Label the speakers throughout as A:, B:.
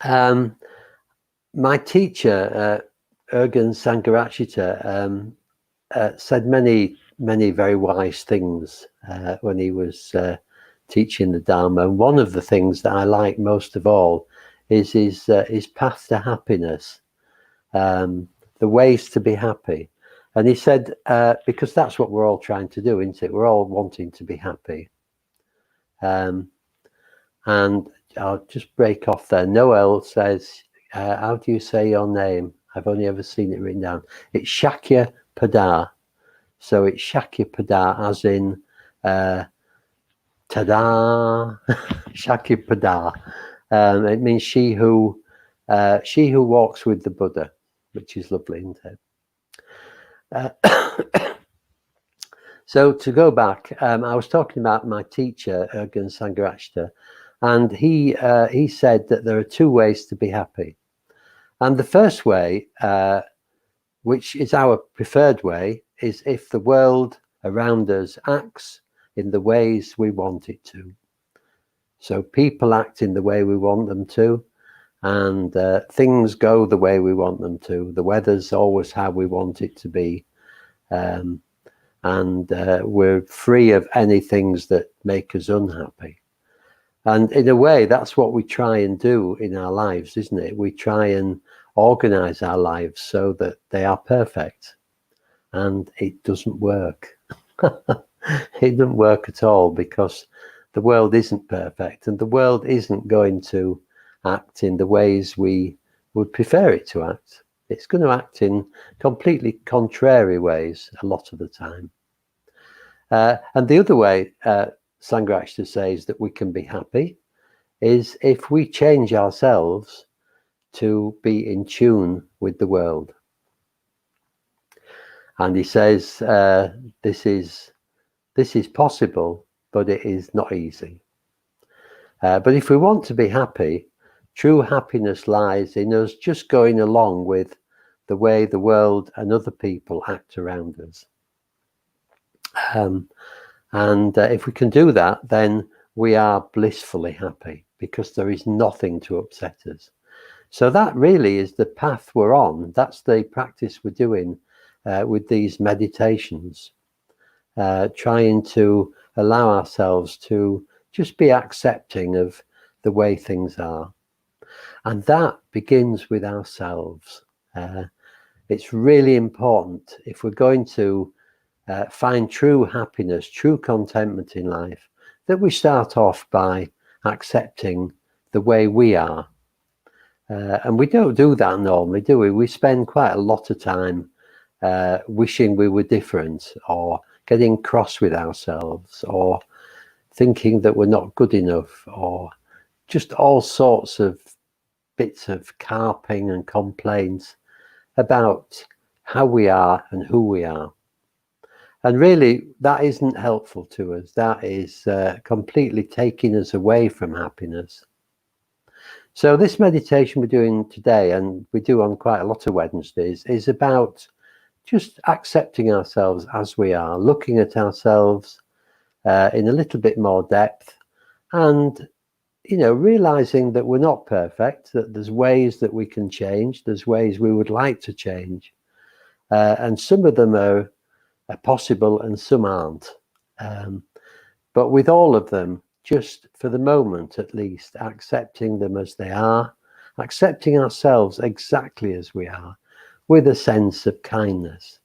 A: My teacher, Urgen Sangarachita, said many very wise things when he was teaching the Dharma. And one of the things that I like most of all is his path to happiness, the ways to be happy. And he said, because that's what we're all trying to do, isn't it? We're all wanting to be happy. And I'll just break off there. Noel says, how do you say your name? I've only ever seen it written down. It's Shakyapada. So it's Shakyapada as in ta-da, Shakyapada. It means she who walks with the Buddha, which is lovely, isn't it? So to go back, I was talking about my teacher, Urgen Sangarachita, and he said that there are two ways to be happy. And the first way, which is our preferred way, is if the world around us acts in the ways we want it to. So people act in the way we want them to, and things go the way we want them to. The weather's always how we want it to be. And we're free of any things that make us unhappy. And in a way, that's what we try and do in our lives, isn't it? We try and organize our lives so that they are perfect. And it doesn't work. It doesn't work at all, because the world isn't perfect, and the world isn't going to act in the ways we would prefer it to act. It's going to act in completely contrary ways a lot of the time. And the other way Sangarachita says that we can be happy is if we change ourselves to be in tune with the world. And he says this is possible, but it is not easy. But if we want to be happy, true happiness lies in us just going along with the way the world and other people act around us. And if we can do that, then we are blissfully happy, because there is nothing to upset us. So that really is the path we're on. That's the practice we're doing with these meditations, trying to allow ourselves to just be accepting of the way things are. And that begins with ourselves. It's really important, if we're going to find true happiness, true contentment in life, that we start off by accepting the way we are. And we don't do that normally, do we? We spend quite a lot of time wishing we were different, or getting cross with ourselves, or thinking that we're not good enough, or just all sorts of bits of carping and complaints about how we are and who we are. And really, that isn't helpful to us. That is completely taking us away from happiness. So this meditation we're doing today, and we do on quite a lot of Wednesdays, is about just accepting ourselves as we are, looking at ourselves in a little bit more depth, and realizing that we're not perfect, that there's ways that we can change, there's ways we would like to change, and some of them are possible and some aren't. But with all of them, just for the moment at least, accepting them as they are, accepting ourselves exactly as we are, with a sense of kindness.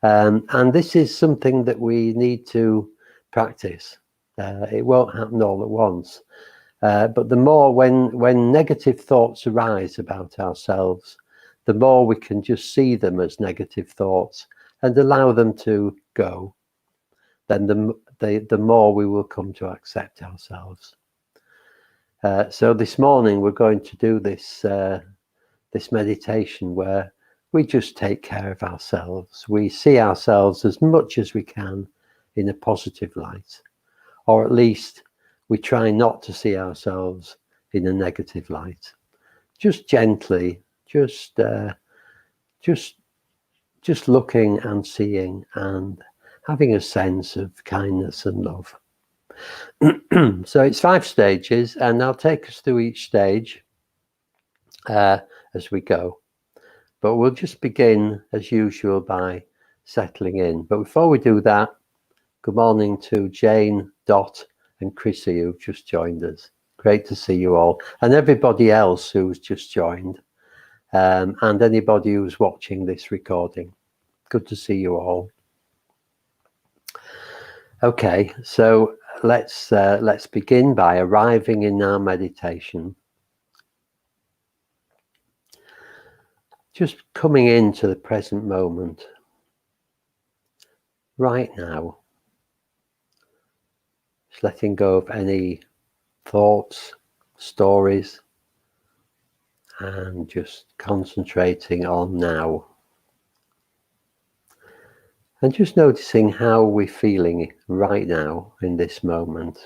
A: And this is something that we need to practice. It won't happen all at once. But the more, when negative thoughts arise about ourselves, the more we can just see them as negative thoughts and allow them to go, then the more we will come to accept ourselves. So this morning we're going to do this meditation where we just take care of ourselves. We see ourselves as much as we can in a positive light, or at least we try not to see ourselves in a negative light. Just gently, just looking and seeing and having a sense of kindness and love. So it's 5 stages, and I'll take us through each stage. as we go. But we'll just begin as usual by settling in. But before we do that, good morning to Jane, Dot and Chrissy who've just joined us. Great to see you all, and everybody else who's just joined, and anybody who's watching this recording. Good to see you all. Okay, so let's begin by arriving in our meditation. Just coming into the present moment, right now. Just letting go of any thoughts, stories, and just concentrating on now. And just noticing how we're feeling right now in this moment.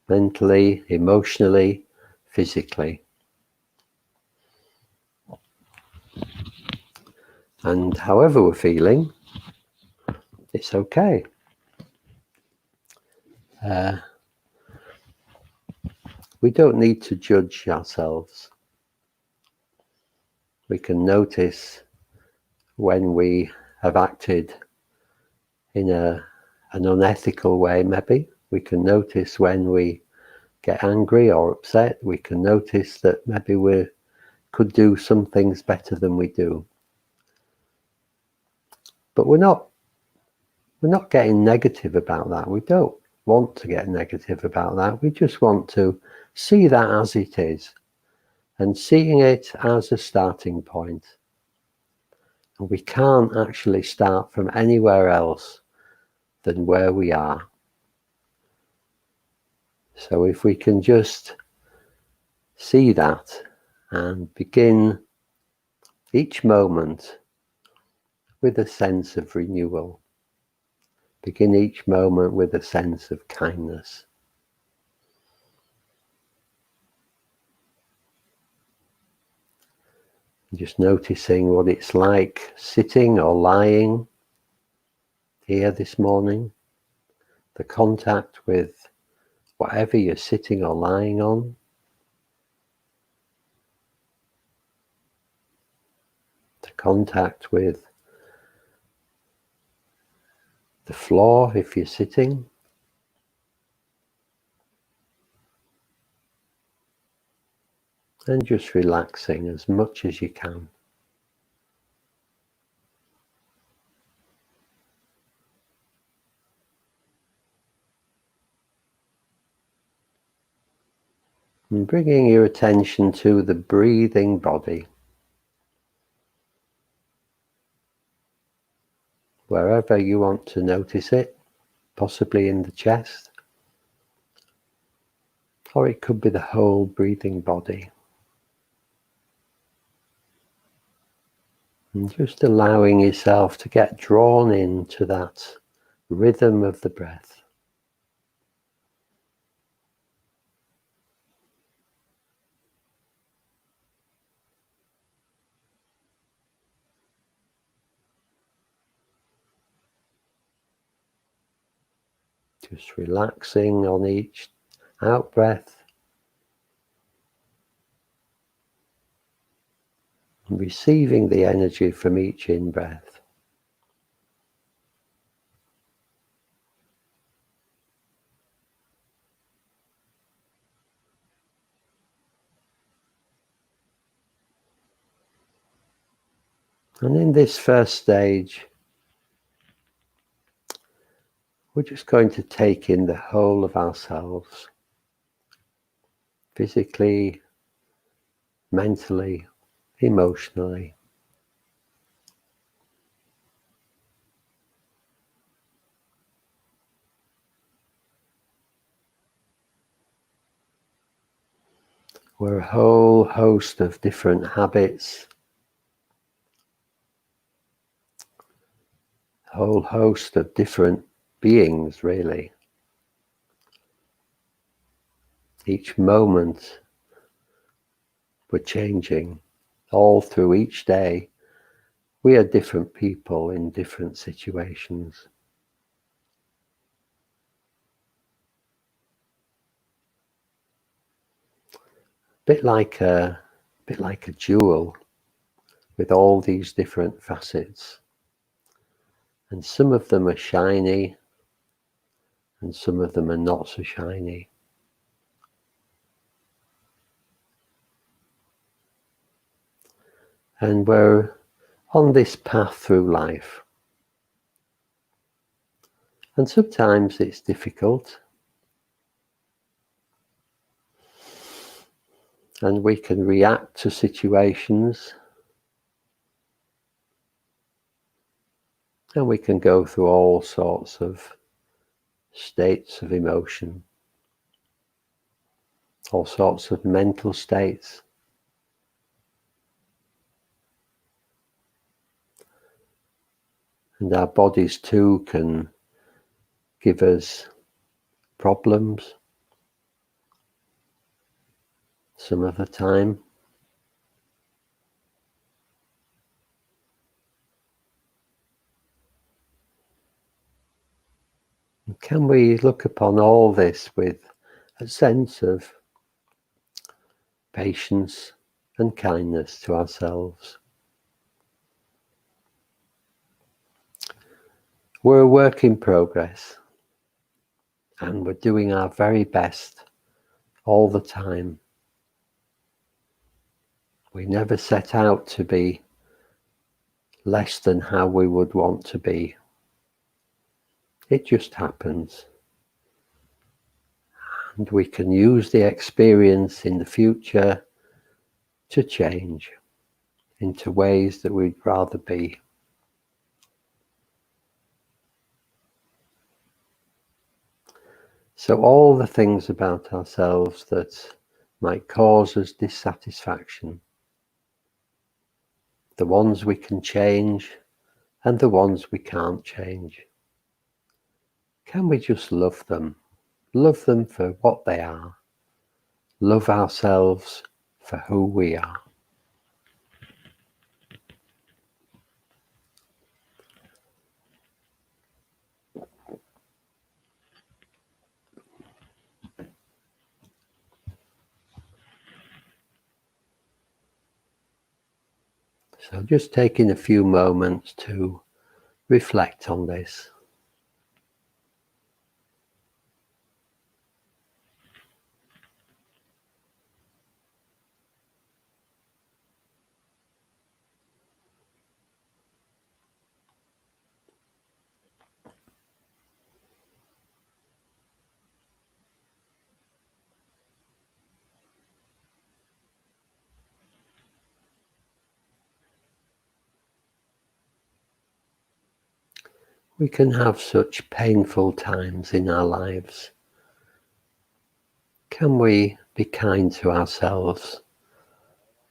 A: Mentally, emotionally, physically. And however we're feeling, it's okay. We don't need to judge ourselves. We can notice when we have acted in an unethical way, maybe. We can notice when we get angry or upset. We can notice that maybe we could do some things better than we do. But we're not getting negative about that. We don't want to get negative about that. We just want to see that as it is, and seeing it as a starting point. And we can't actually start from anywhere else than where we are. So if we can just see that and begin each moment with a sense of renewal. Begin each moment with a sense of kindness. Just noticing what it's like sitting or lying here this morning. The contact with whatever you're sitting or lying on. The contact with the floor if you're sitting. And just relaxing as much as you can. And bringing your attention to the breathing body. Wherever you want to notice it, possibly in the chest, or it could be the whole breathing body. And just allowing yourself to get drawn into that rhythm of the breath. Just relaxing on each out breath. And receiving the energy from each in breath. And in this first stage, we're just going to take in the whole of ourselves. Physically, mentally, emotionally. We're a whole host of different habits, a whole host of different beings, really. Each moment we're changing, all through each day. We are different people in different situations. bit like a jewel with all these different facets, and some of them are shiny and some of them are not so shiny. And we're on this path through life, and sometimes it's difficult, and we can react to situations, and we can go through all sorts of states of emotion, all sorts of mental states. And our bodies too can give us problems some of the time. Can we look upon all this with a sense of patience and kindness to ourselves? We're a work in progress, and we're doing our very best all the time. We never set out to be less than how we would want to be. It just happens. And we can use the experience in the future to change into ways that we'd rather be. So all the things about ourselves that might cause us dissatisfaction, the ones we can change and the ones we can't change, can we just love them? Love them for what they are. Love ourselves for who we are. So just taking a few moments to reflect on this. We can have such painful times in our lives. Can we be kind to ourselves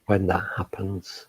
A: when that happens?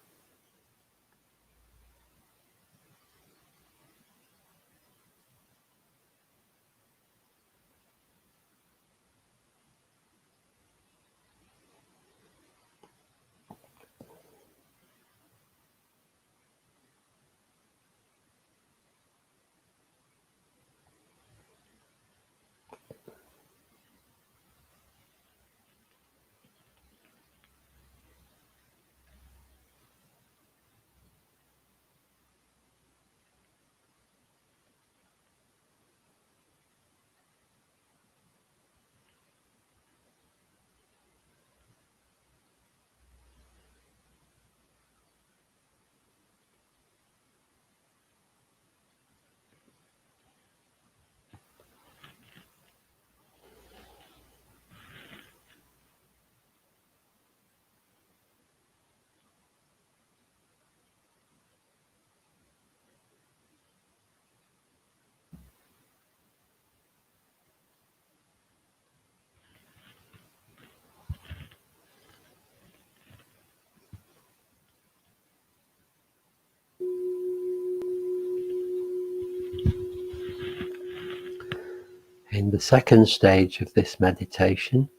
A: In the second stage of this meditation,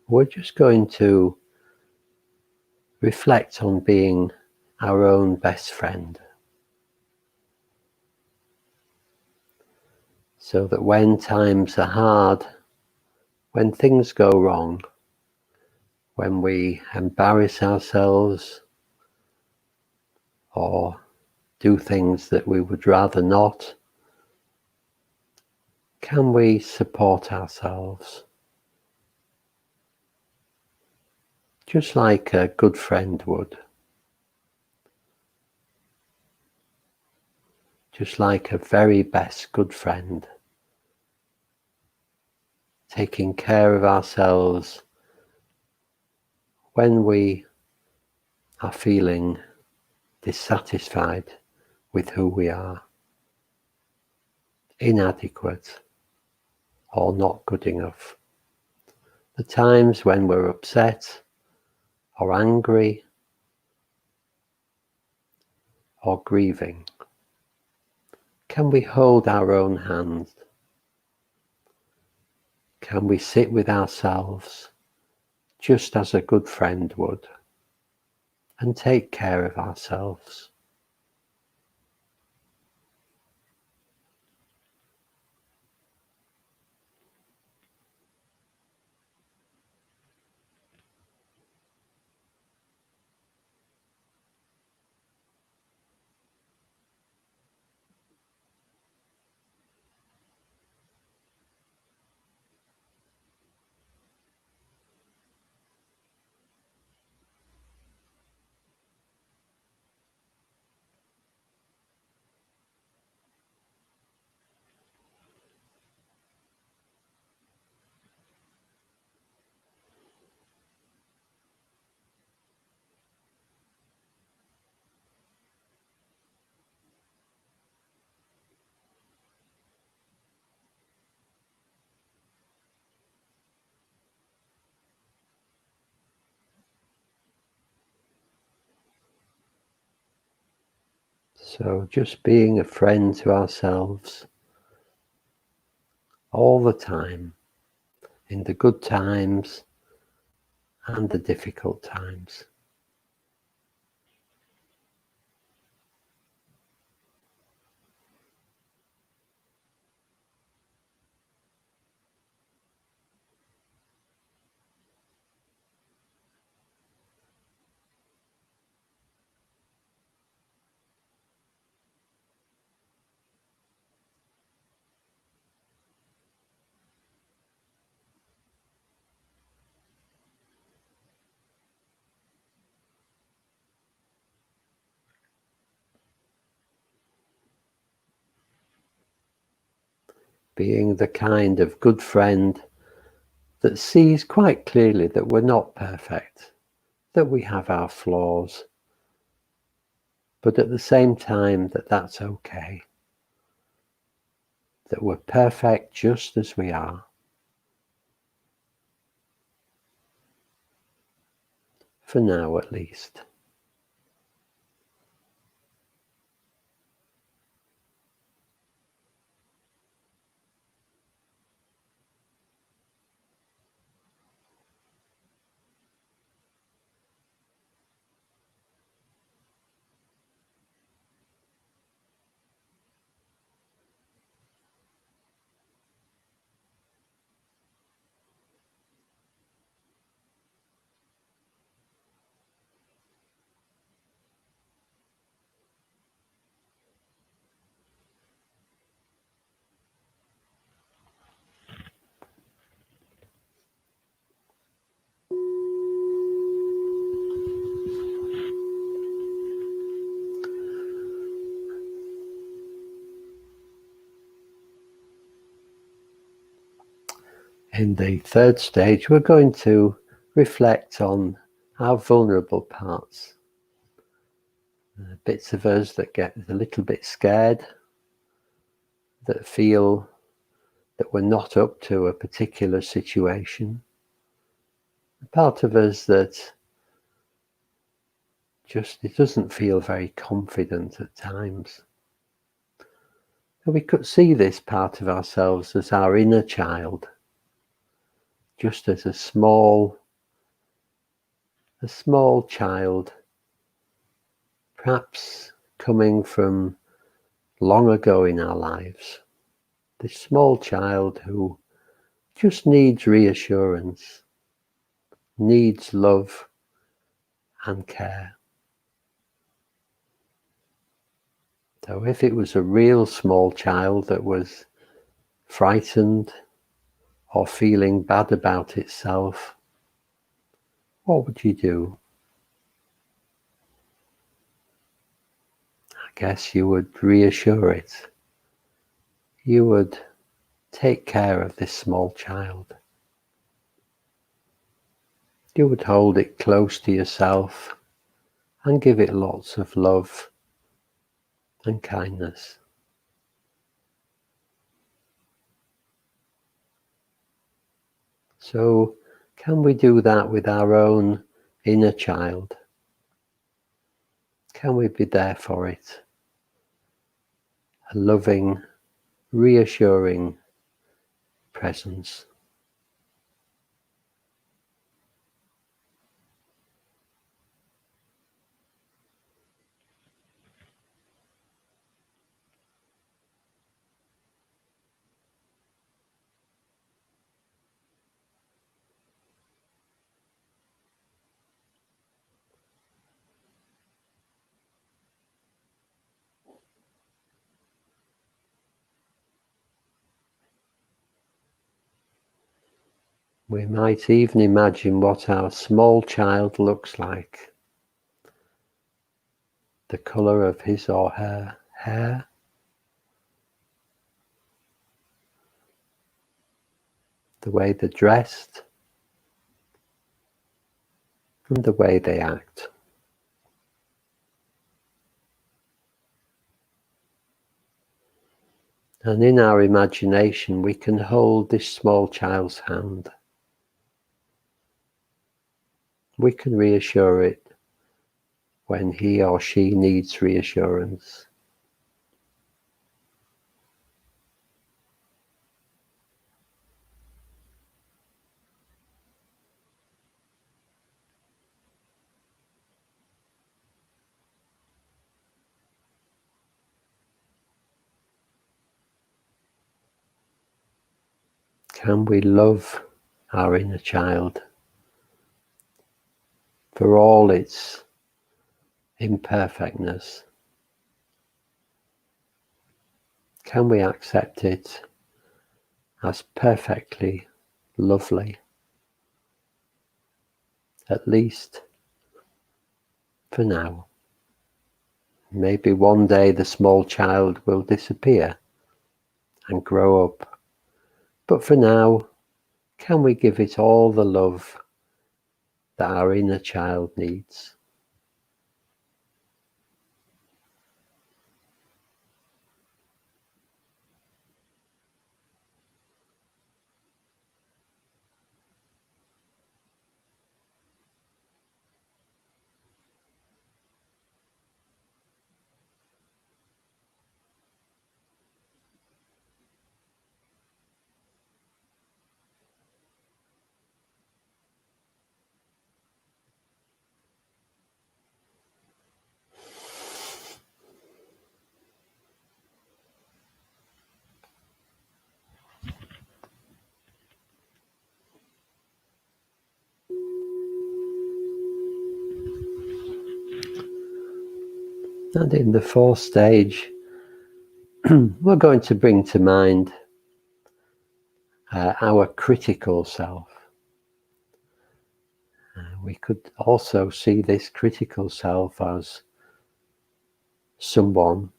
A: we're just going to reflect on being our own best friend, so that when times are hard, when things go wrong, when we embarrass ourselves or do things that we would rather not, can we support ourselves? Just like a good friend would. Just like a very best good friend. Taking care of ourselves when we are feeling dissatisfied with who we are, inadequate or not good enough. The times when we're upset or angry or grieving, can we hold our own hand? Can we sit with ourselves just as a good friend would and take care of ourselves? So just being a friend to ourselves all the time, in the good times and the difficult times. Being the kind of good friend that sees quite clearly that we're not perfect, that we have our flaws, but at the same time that that's okay, that we're perfect just as we are. For now at least. In the third stage, we're going to reflect on our vulnerable parts. Bits of us that get a little bit scared, that feel that we're not up to a particular situation. A part of us that just it doesn't feel very confident at times. And we could see this part of ourselves as our inner child, just as a small child, perhaps coming from long ago in our lives. This small child who just needs reassurance, needs love and care. So if it was a real small child that was frightened or feeling bad about itself, what would you do? I guess you would reassure it. You would take care of this small child. You would hold it close to yourself and give it lots of love and kindness. So, can we do that with our own inner child? Can we be there for it? A loving, reassuring presence. We might even imagine what our small child looks like. The colour of his or her hair, the way they're dressed, and the way they act. And in our imagination, we can hold this small child's hand. We can reassure it when he or she needs reassurance. Can we love our inner child for all its imperfectness? Can we accept it as perfectly lovely, at least for now? Maybe one day the small child will disappear and grow up, but for now, can we give it all the love that our inner child needs? And in the fourth stage, we're going to bring to mind our critical self. We could also see this critical self as someone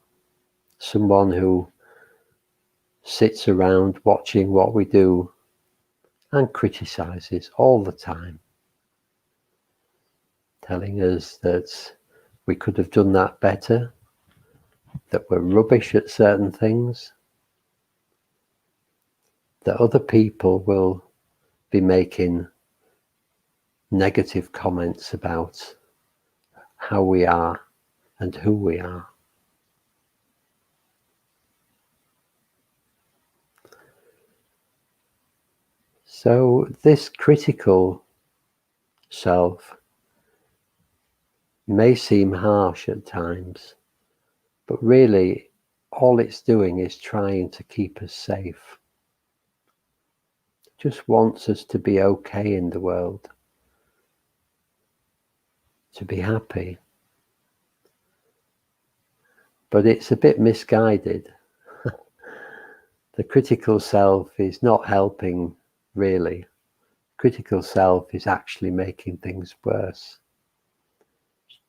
A: who sits around watching what we do and criticizes all the time, telling us that we could have done that better, that we're rubbish at certain things, that other people will be making negative comments about how we are and who we are. So this critical self may seem harsh at times, but really all it's doing is trying to keep us safe. Just wants us to be okay in the world. to be happy. But it's a bit misguided. The critical self is not helping, really. Critical self is actually making things worse.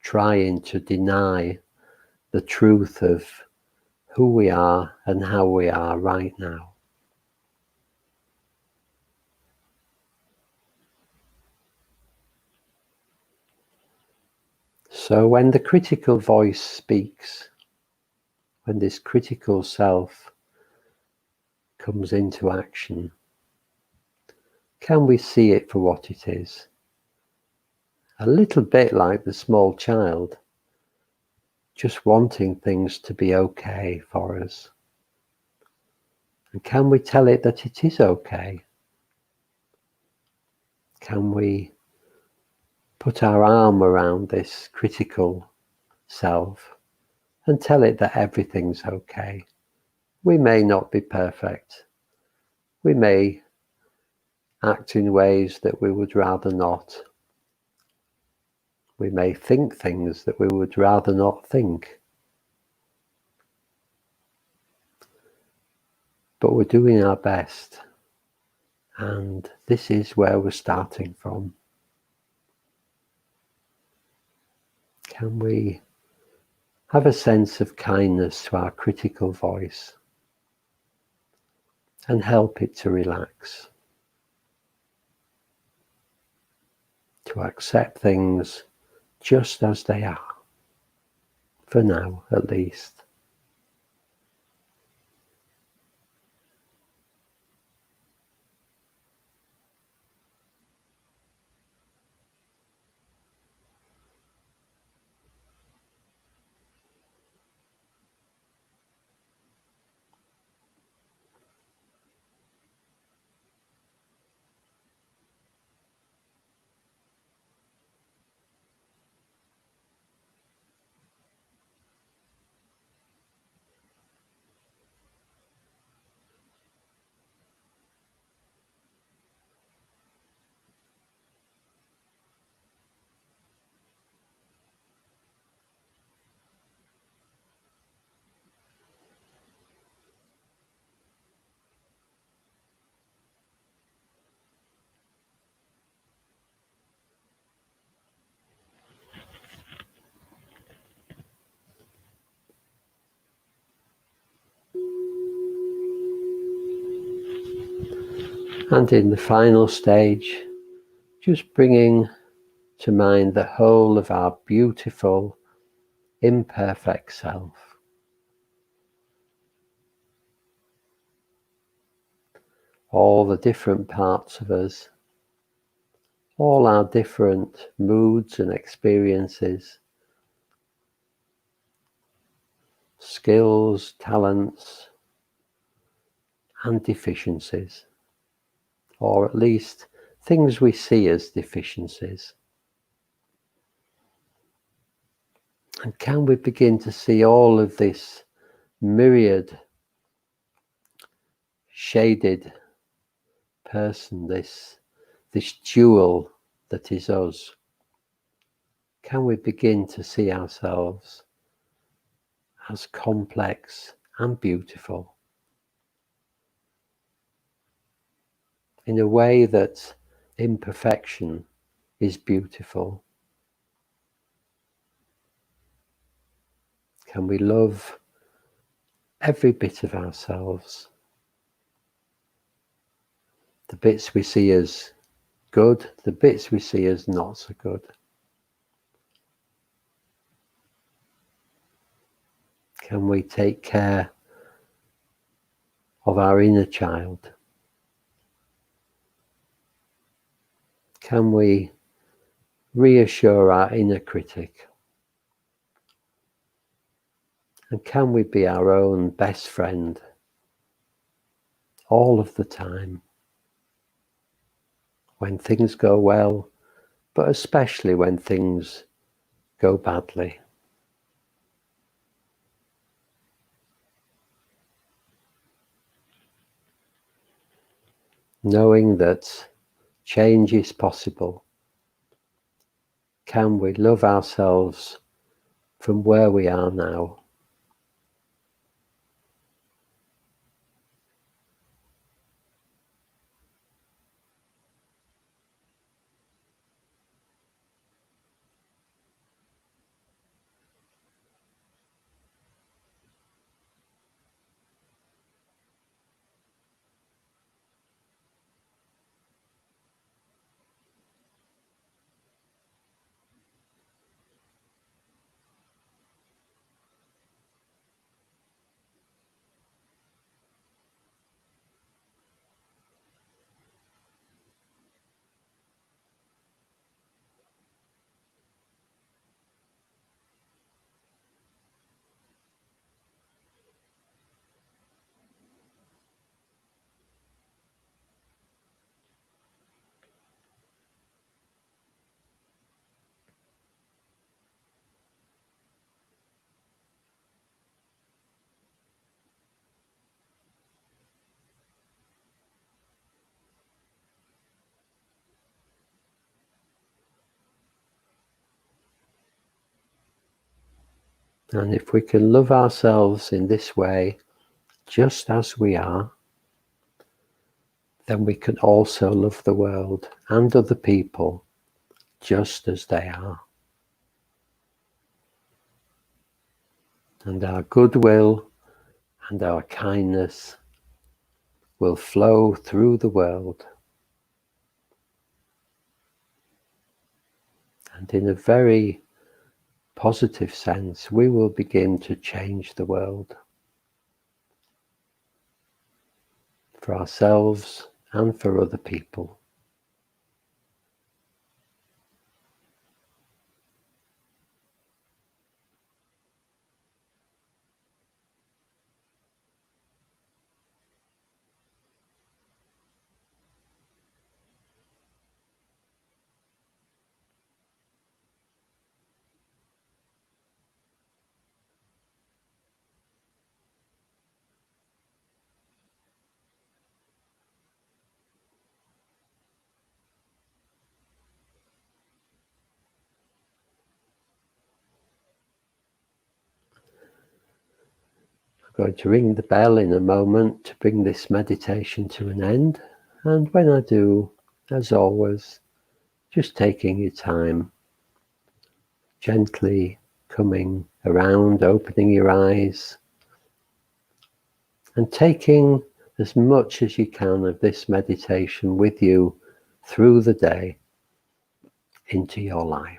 A: Trying to deny the truth of who we are and how we are right now. So when the critical voice speaks, when this critical self comes into action, can we see it for what it is? A little bit like the small child, just wanting things to be okay for us. And can we tell it that it is okay? Can we put our arm around this critical self and tell it that everything's okay? We may not be perfect. We may act in ways that we would rather not. We may think things that we would rather not think. But we're doing our best. And this is where we're starting from. Can we have a sense of kindness to our critical voice and help it to relax, to accept things just as they are, for now at least. And in the final stage, just bringing to mind the whole of our beautiful, imperfect self. All the different parts of us, all our different moods and experiences, skills, talents, and deficiencies, or at least things we see as deficiencies. And can we begin to see all of this myriad, shaded person, this jewel that is us? Can we begin to see ourselves as complex and beautiful in a way that imperfection is beautiful? Can we love every bit of ourselves? The bits we see as good, the bits we see as not so good. Can we take care of our inner child? Can we reassure our inner critic? And can we be our own best friend all of the time? When things go well, but especially when things go badly. Knowing that change is possible. can we love ourselves from where we are now? And if we can love ourselves in this way, just as we are, then we can also love the world and other people just as they are. And our goodwill and our kindness will flow through the world. And in a very positive sense, we will begin to change the world for ourselves and for other people. I'm going to ring the bell in a moment to bring this meditation to an end. And when I do, as always, just taking your time, gently coming around, opening your eyes, and taking as much as you can of this meditation with you through the day into your life.